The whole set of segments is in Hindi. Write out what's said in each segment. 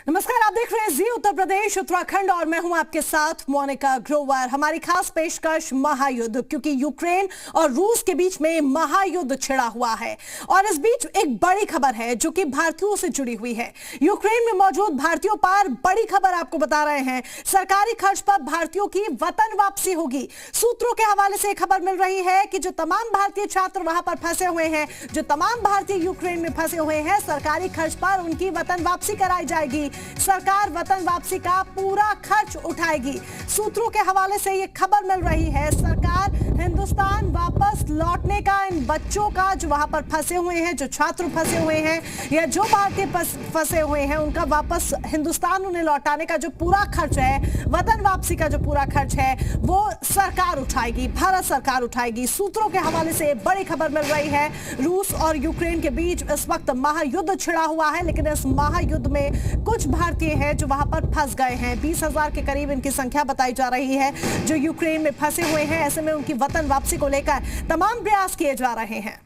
नमस्कार, आप देख रहे हैं जी उत्तर प्रदेश उत्तराखंड और मैं हूं आपके साथ मोनिका ग्रोवर। हमारी खास पेशकश महायुद्ध, क्योंकि यूक्रेन और रूस के बीच में महायुद्ध छिड़ा हुआ है और इस बीच एक बड़ी खबर है जो कि भारतीयों से जुड़ी हुई है। यूक्रेन में मौजूद भारतीयों पर बड़ी खबर आपको बता रहे हैं। सरकारी खर्च पर भारतीयों की वतन वापसी होगी। सूत्रों के हवाले से खबर मिल रही है कि जो तमाम भारतीय छात्र वहां पर फंसे हुए हैं, जो तमाम भारतीय यूक्रेन में फंसे हुए हैं, सरकारी खर्च पर उनकी वतन वापसी कराई जाएगी। सरकार वतन वापसी का पूरा खर्च उठाएगी। सूत्रों के हवाले से यह खबर मिल रही है। सरकार हिंदुस्तान वापस लौटने का, इन बच्चों का जो वहां पर फंसे हुए हैं, जो छात्र फंसे हुए हैं या जो भारतीय फंसे हुए हैं, उनका वापस हिंदुस्तान उन्हें लौटाने का जो पूरा खर्च है, वतन वापसी का जो पूरा खर्च है, वो सरकार उठाएगी, भारत सरकार उठाएगी। सूत्रों के हवाले से बड़ी खबर मिल रही है। रूस और यूक्रेन के बीच इस वक्त महायुद्ध छिड़ा हुआ है, लेकिन इस महायुद्ध में कुछ भारतीय हैं जो वहां पर फंस गए हैं। 20,000 के करीब इनकी संख्या बताई जा रही है जो यूक्रेन में फंसे हुए हैं। ऐसे में उनकी वतन वापसी को लेकर तमाम प्रयास किए जा रहे हैं।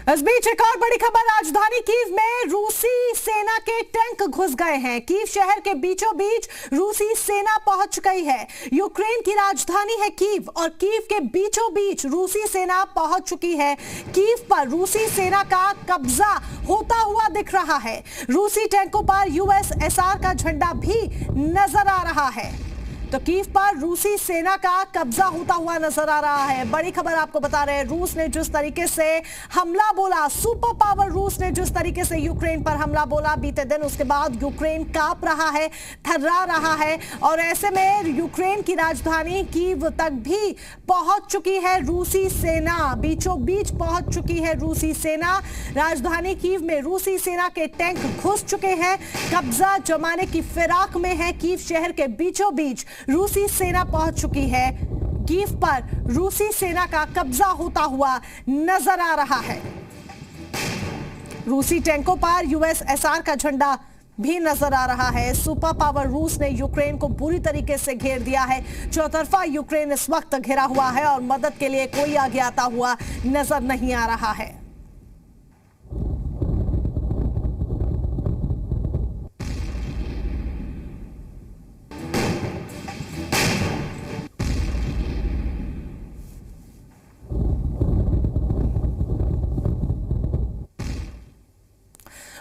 इस बीच एक और बड़ी खबर, राजधानी कीव में रूसी सेना के टैंक घुस गए हैं। कीव शहर के बीचों बीच रूसी सेना पहुंच गई है। यूक्रेन की राजधानी है कीव और कीव के बीचों बीच रूसी सेना पहुंच चुकी है। कीव पर रूसी सेना का कब्जा होता हुआ दिख रहा है। रूसी टैंकों पर यूएसएसआर का झंडा भी नजर आ रहा है। तो कीव पर रूसी सेना का कब्जा होता हुआ नजर आ रहा है। बड़ी खबर आपको बता रहे हैं, रूस ने जिस तरीके से हमला बोला, सुपर पावर रूस ने जिस तरीके से यूक्रेन पर हमला बोला बीते दिन, उसके बाद यूक्रेन कांप रहा है, थर्रा रहा है और ऐसे में यूक्रेन की राजधानी कीव तक भी पहुंच चुकी है रूसी सेना। बीचों बीच पहुंच चुकी है रूसी सेना। राजधानी कीव में रूसी सेना के टैंक घुस चुके हैं, कब्जा जमाने की फिराक में है। कीव शहर के बीचों बीच रूसी सेना पहुंच चुकी है। कीव पर रूसी सेना का कब्जा होता हुआ नजर आ रहा है। रूसी टैंकों पर यूएसएसआर का झंडा भी नजर आ रहा है। सुपर पावर रूस ने यूक्रेन को बुरी तरीके से घेर दिया है। चौतरफा यूक्रेन इस वक्त घिरा हुआ है और मदद के लिए कोई आगे आता हुआ नजर नहीं आ रहा है।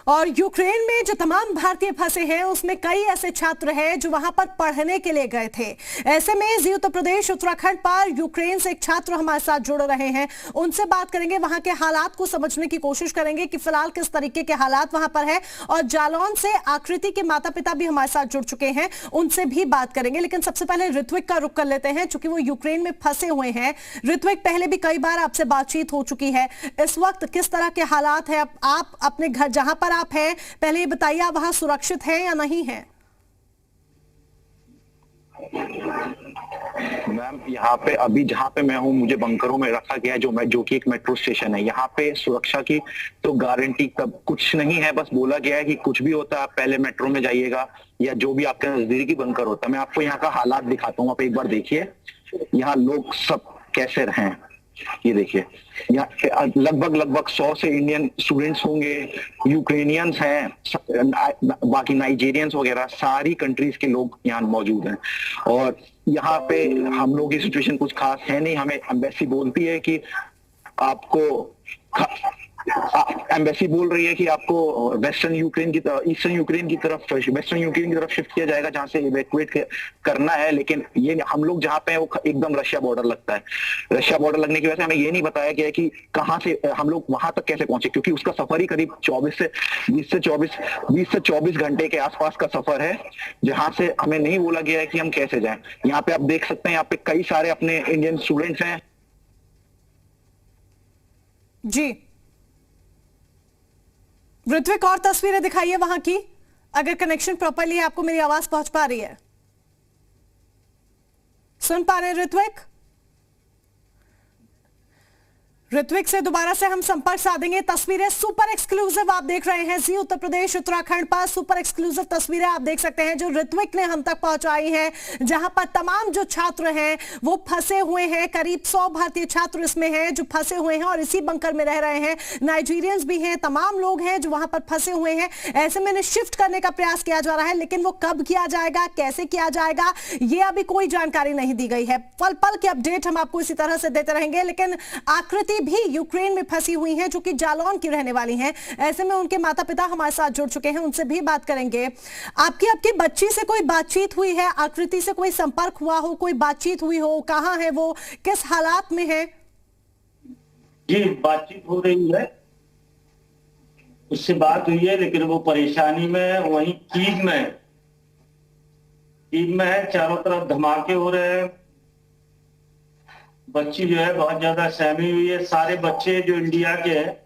और यूक्रेन में जो तमाम भारतीय फंसे हैं उसमें कई ऐसे छात्र हैं जो वहां पर पढ़ने के लिए गए थे। ऐसे में जी उत्तर प्रदेश उत्तराखंड पर यूक्रेन से एक छात्र हमारे साथ जुड़ रहे हैं, उनसे बात करेंगे, वहां के हालात को समझने की कोशिश करेंगे कि फिलहाल किस तरीके के हालात वहां पर है। और जालौन से आकृति के माता पिता भी हमारे साथ जुड़ चुके हैं, उनसे भी बात करेंगे। लेकिन सबसे पहले ऋत्विक का रुख कर लेते हैं, चूंकि वो यूक्रेन में फंसे हुए हैं। ऋत्विक, पहले भी कई बार आपसे बातचीत हो चुकी है, इस वक्त किस तरह के हालात है? आप अपने घर जहां पर आप हैं, पहले ये बताइए, आप वहां सुरक्षित हैं या नहीं हैं? मैम, यहाँ पे अभी जहाँ पे मैं हूँ, मुझे बंकरों में रखा गया है, जो कि एक मेट्रो स्टेशन है। यहाँ पे सुरक्षा की तो गारंटी कब कुछ नहीं है, बस बोला गया है कि कुछ भी होता है आप पहले मेट्रो में जाइएगा या जो भी आपके नजदीकी बंकर होता है। मैं आपको यहाँ का हालात दिखाता हूँ, आप एक बार देखिए यहाँ लोग सब कैसे रहें। ये देखिए, यहाँ लगभग 100 से इंडियन स्टूडेंट्स होंगे, यूक्रेनियंस हैं, बाकी नाइजीरियंस वगैरह सारी कंट्रीज के लोग यहाँ मौजूद हैं। और यहाँ पे हम लोगों की सिचुएशन कुछ खास है नहीं। हमें एम्बेसी बोलती है कि आपको एम्बेसी बोल रही है कि आपको ईस्टर्न यूक्रेन की तरफ शिफ्ट किया जाएगा, जहां से इवैक्यूएट करना है। लेकिन ये हम लोग जहाँ पे हैं वो एकदम रशिया बॉर्डर लगता है। रशिया बॉर्डर लगने की वजह से हमें ये नहीं बताया गया कि कहाँ से हम लोग वहां तक कैसे पहुंचे, क्योंकि उसका सफर ही करीब 20 से 24 घंटे के आसपास का सफर है, जहां से हमें नहीं बोला गया है कि हम कैसे जाएं। यहाँ पे आप देख सकते हैं, यहाँ पे कई सारे अपने इंडियन स्टूडेंट्स हैं। जी ऋत्विक, और तस्वीरें दिखाइए वहां की, अगर कनेक्शन प्रॉपर्ली आपको मेरी आवाज पहुंच पा रही है। सुन पा रहे ऋत्विक? ऋत्विक से दोबारा से हम संपर्क साधेंगे। तस्वीरें सुपर एक्सक्लूसिव आप देख रहे हैं जी उत्तर प्रदेश उत्तराखंड पर। सुपर एक्सक्लूसिव तस्वीरें आप देख सकते हैं जो ऋत्विक ने हम तक पहुंचाई हैं, जहां पर तमाम जो छात्र हैं वो फंसे हुए हैं। करीब 100 भारतीय छात्र इसमें हैं जो फंसे हुए हैं और इसी बंकर में रह रहे हैं। नाइजीरियंस भी हैं, तमाम लोग हैं जो वहां पर फंसे हुए हैं। ऐसे में शिफ्ट करने का प्रयास किया जा रहा है, लेकिन वो कब किया जाएगा, कैसे किया जाएगा, ये अभी कोई जानकारी नहीं दी गई है। पल पल की अपडेट हम आपको इसी तरह से देते रहेंगे। लेकिन आकृति भी यूक्रेन में फंसी हुई हैं, जो कि जालौन की रहने वाली हैं। ऐसे में उनके माता पिता हमारे साथ जुड़ चुके हैं, उनसे भी बात करेंगे। आपकी बच्ची से कोई बातचीत हुई है? आकृति से कोई संपर्क हुआ हो, कोई बातचीत हुई हो? कहां है वो, किस हालात में है? जी, बातचीत हो रही है, उससे बात हुई है, लेकिन वो परेशानी में है। वहीं कीव में है, चारों तरफ धमाके हो रहे हैं। बच्ची जो है बहुत ज्यादा सहमी हुई है। सारे बच्चे जो इंडिया के हैं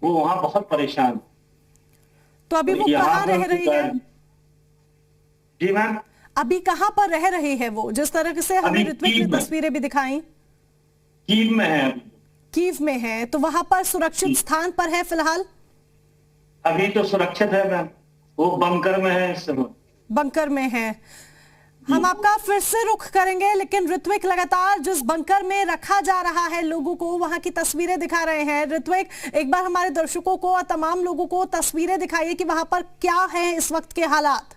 वो वहां बहुत परेशान। तो अभी वो कहाँ रह रही है? जी मैम, अभी कहाँ पर रह रही है वो, जिस तरह से हमें ऋत्विक ने तस्वीरें भी दिखाई? कीव में है। कीव में है, तो वहां पर सुरक्षित स्थान पर है फिलहाल? अभी तो सुरक्षित है मैम, वो बंकर में है इस समय। बंकर में है। हम आपका फिर से रुख करेंगे, लेकिन ऋत्विक लगातार जिस बंकर में रखा जा रहा है लोगों को, वहां की तस्वीरें दिखा रहे हैं। ऋत्विक, एक बार हमारे दर्शकों को और तमाम लोगों को तस्वीरें दिखाइए कि वहां पर क्या है इस वक्त के हालात।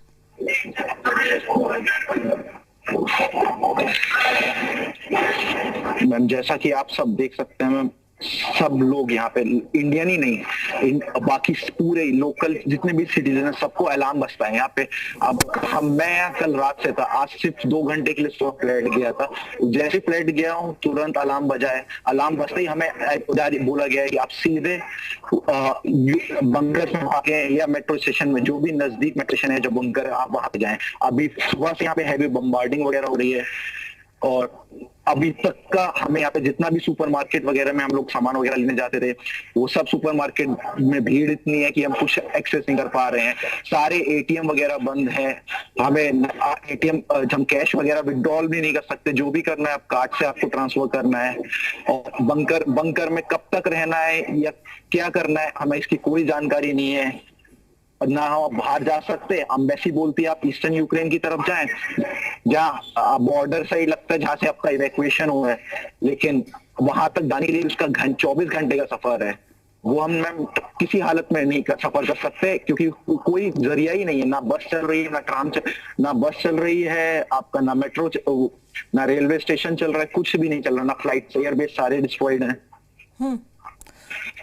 मैम, जैसा कि आप सब देख सकते हैं मैम, सब लोग यहाँ पे इंडियन ही नहीं, बाकी पूरे लोकल जितने भी सिटीजन हैं सबको अलार्म बजता है यहाँ पे। अब मैं यहाँ कल रात से था, आज सिर्फ 2 घंटे के लिए सुबह फ्लाइट गया था। जैसे फ्लाइट गया हूँ तुरंत अलार्म बजा है। अलार्म बजते ही हमें बोला गया है कि आप सीधे बंकर में आके या मेट्रो स्टेशन में, जो भी नजदीक मेट्रो स्टेशन है जो बंकर है, आप वहां पे जाएं। अभी सुबह से यहाँ पे हैवी बम्बार्डिंग वगैरह हो रही है और अभी तक का हमें यहाँ पे जितना भी सुपरमार्केट वगैरह में हम लोग सामान वगैरह लेने जाते थे, वो सब सुपरमार्केट में भीड़ इतनी है कि हम कुछ एक्सेस नहीं कर पा रहे हैं। सारे एटीएम वगैरह बंद हैं। हमें एटीएम हम कैश वगैरह विड्रॉल भी नहीं कर सकते। जो भी करना है आप कार्ड से आपको ट्रांसफर करना है। और बंकर में कब तक रहना है या क्या करना है, हमें इसकी कोई जानकारी नहीं है। ना हम बाहर जा सकते। एम्बेसी बोलती है आप ईस्टर्न यूक्रेन की तरफ जाएं, जहाँ बॉर्डर सही लगता है, जहां से आपका इवैक्यूएशन हुआ है, लेकिन वहां तक जाने के लिए उसका 24 घंटे का सफर है। वो हम मैम किसी हालत में नहीं सफर कर सकते, क्योंकि कोई जरिया ही नहीं है। ना बस चल रही है, ना बस चल रही है आपका, ना मेट्रो, ना रेलवे स्टेशन चल रहा है, कुछ भी नहीं चल रहा, ना फ्लाइट, एयरबेस सारे डिस्ट्रॉयड हैं।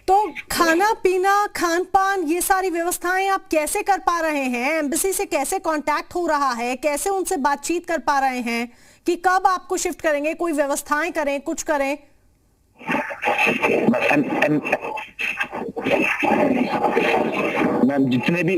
तो खाना पीना, खान पान, ये सारी व्यवस्थाएं आप कैसे कर पा रहे हैं? एम्बेसी से कैसे कांटेक्ट हो रहा है? कैसे उनसे बातचीत कर पा रहे हैं कि कब आपको शिफ्ट करेंगे? कोई व्यवस्थाएं करें, कुछ करें? मैम, जितने भी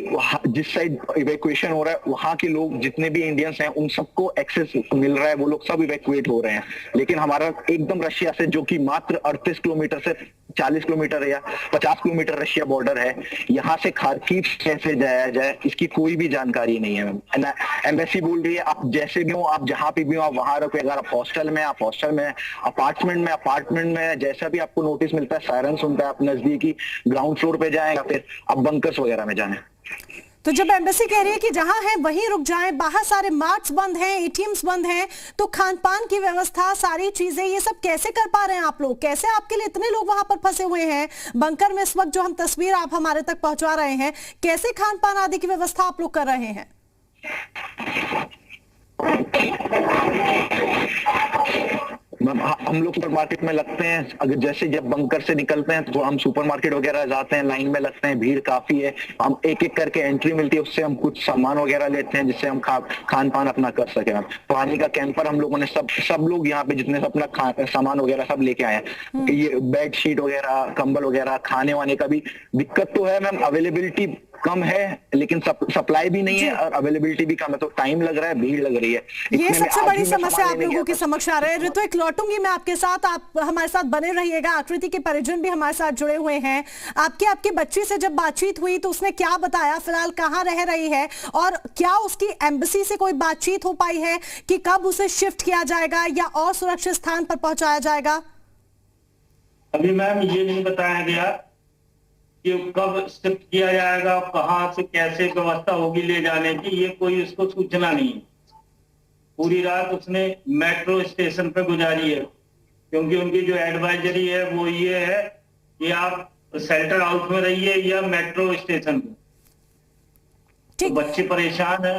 जिस साइड इवैक्यूएशन हो रहा है, वहां के लोग जितने भी इंडियंस हैं उन सबको एक्सेस मिल रहा है, वो लोग सब इवैक्यूएट हो रहे हैं। लेकिन हमारा एकदम रशिया से, जो कि मात्र 38 किलोमीटर से 40 किलोमीटर या 50 किलोमीटर रशिया बॉर्डर है, यहाँ से खार्किव कैसे जाया जाए इसकी कोई भी जानकारी नहीं है। मैम, एम्बेसी बोल रही है आप जैसे भी हो, आप जहाँ पे भी हो, आप वहां रखो। अगर आप हॉस्टल में, आप हॉस्टल में, अपार्टमेंट में, जैसा भी आपको नोटिस मिलता है, सायरन सुनता है, आप नजदीकी ग्राउंड फ्लोर पे जाएं या फिर आप बंकर्स वगैरह में जाएं। तो जब एम्बेसी कह रही है कि जहां है वहीं रुक जाएं, बाहर सारे मार्ट्स बंद हैं, एटीएम्स बंद हैं, तो खान पान की व्यवस्था, सारी चीजें, ये सब कैसे कर पा रहे हैं आप लोग? कैसे आपके लिए इतने लोग वहां पर फंसे हुए हैं बंकर में इस वक्त, जो हम तस्वीर आप हमारे तक पहुंचा रहे हैं, कैसे खान पान आदि की व्यवस्था आप लोग कर रहे हैं? हम लोग सुपरमार्केट में लगते हैं। अगर जैसे जब बंकर से निकलते हैं तो हम सुपरमार्केट वगैरह जाते हैं, लाइन में लगते हैं, भीड़ काफी है। हम एक एक करके एंट्री मिलती है, उससे हम कुछ सामान वगैरह लेते हैं जिससे हम खान पान अपना कर सके। पानी का कैंपर हम लोगों ने सब लोग यहाँ पे जितने अपना सामान वगैरह सब लेके आए हैं। ये बेड शीट वगैरह, कंबल वगैरह, खाने वाने का भी दिक्कत तो है मैम, अवेलेबिलिटी कम है, लेकिन सप्लाई भी नहीं है और अवेलेबिलिटी भी कम है, तो टाइम लग रहा है, भीड़ लग रही है। ये सबसे बड़ी समस्या आप लोगों के समक्ष आ रही है। ऋत्विक, लौटूंगी मैं आपके साथ, आप हमारे साथ बने रहिएगा। आकृति के परिजन भी हमारे साथ जुड़े हुए हैं। आपकी बच्ची से जब बातचीत हुई तो उसने क्या बताया? फिलहाल कहाँ रह रही है और क्या उसकी एम्बेसी से कोई बातचीत हो पाई है कि कब उसे शिफ्ट किया जाएगा या और सुरक्षित स्थान पर पहुंचाया जाएगा? अभी मैम ये नहीं बताया गया कि कब शिफ्ट किया जाएगा, कहाँ से कैसे व्यवस्था होगी ले जाने की, ये कोई उसको सूचना नहीं है। पूरी रात उसने मेट्रो स्टेशन पे गुजारी है, क्योंकि उनकी जो एडवाइजरी है वो ये है कि आप शेल्टर हाउस में रहिए या मेट्रो स्टेशन पे। तो बच्चे परेशान है,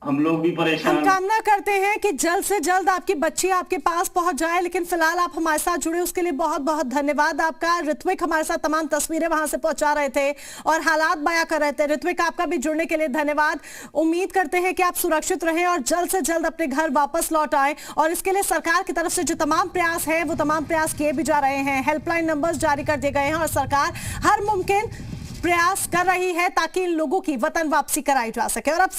हम लोग भी परेशान। हम कामना करते हैं कि जल्द से जल्द आपकी बच्ची आपके पास पहुंच जाए, लेकिन फिलहाल आप हमारे साथ जुड़े उसके लिए बहुत बहुत धन्यवाद आपका। ऋत्विक हमारे साथ तमाम तस्वीरें वहां से पहुंचा रहे थे और हालात बयां कर रहे थे। ऋत्विक, आपका भी जुड़ने के लिए धन्यवाद। उम्मीद करते हैं कि आप सुरक्षित रहें और जल्द से जल्द अपने घर वापस लौट आए, और इसके लिए सरकार की तरफ से जो तमाम प्रयास है वो तमाम प्रयास किए भी जा रहे हैं। हेल्पलाइन नंबर्स जारी कर दिए गए हैं और सरकार हर मुमकिन प्रयास कर रही है ताकि इन लोगों की वतन वापसी कराई जा सके। और अब